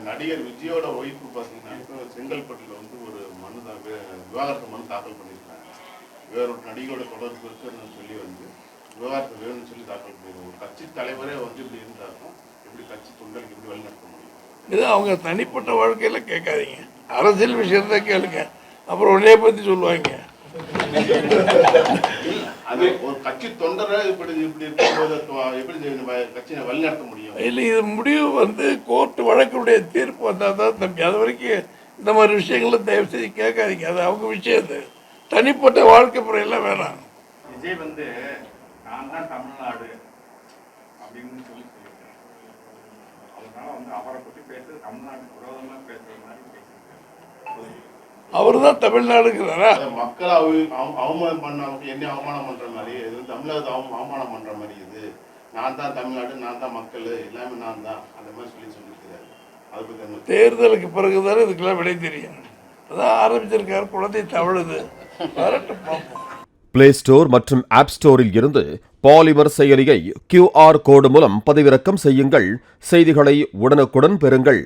நடிகர் விஜயோட ஒய்ஃபு பார்த்தீங்கன்னா செங்கல்பட்டில் வந்து ஒரு மனு விவாகரத்து மனு தாக்கல் பண்ணியிருக்காங்க. வேறொரு நடிகையோட தொடர்பு இருக்குன்னு சொல்லி வந்து விவாகரத்து வேணும்னு சொல்லி தாக்கல் பண்ணியிருக்காங்க. ஒரு கட்சி தலைவரே வந்து இப்படி இருந்தாலும் எப்படி கட்சி தொண்டருக்கு எப்படி வழிநடத்த முடியும்? இது அவங்க தனிப்பட்ட வாழ்க்கையில் கேட்காதீங்க, அரசியல் விஷயத்தை கேளுங்க, அப்புறம் உன்னைய பற்றி சொல்லுவாங்க. அது ஒரு கட்சி தொண்டரை இப்படி இப்படி இருக்கும்போது எப்படி கட்சியை வழிநடத்த முடியும்? இல்லை, இது முடிவு வந்து கோர்ட்டு வழக்குடைய தீர்ப்பு வந்தால் தான் தம்பி. அது வரைக்கும் இந்த மாதிரி விஷயங்களை தயவு செய்து கேட்காதீங்க. அது அவங்க விஷயம். அது தனிப்பட்ட வாழ்க்கை முறையெல்லாம் வேணாம். விஜய் வந்து நான் தான் தமிழ்நாடு அப்படின்னு சொல்லி சொல்லியிருக்காரு. அதனால வந்து அவரை பற்றி பேசுறது தமிழ்நாட்டுக்கு விரோதமாக பேசுற மாதிரி பேசியிருக்காரு. அவர் தான் தமிழ்நாடுங்கிறாரா? மக்களை அவமானம் பண்ணவங்க என்ன அவமானம் பண்ற மாதிரி, இது தமிழகத்தை அவமானம் பண்ற மாதிரி. இது நான் தான் தமிழ்நாடு, நான் தான் மக்கள், எல்லாமே நான் தான், அந்த மாதிரி சொல்லியிருக்கிறாரு. அது பற்றி தேர்தலுக்கு பிறகுதானே இதுக்கெல்லாம் விடை தெரியும். அதான் ஆரம்பிச்சிருக்காரு, குழந்தை தவழுது. வரட்டும் பார்ப்போம். பிளே ஸ்டோர் மற்றும் ஆப் ஸ்டோரில் இருந்து பாலிமர் செயலியை QR கோடு மூலம் பதிவிறக்கம் செய்யுங்கள். செய்திகளை உடனுக்குடன் பெறுங்கள்.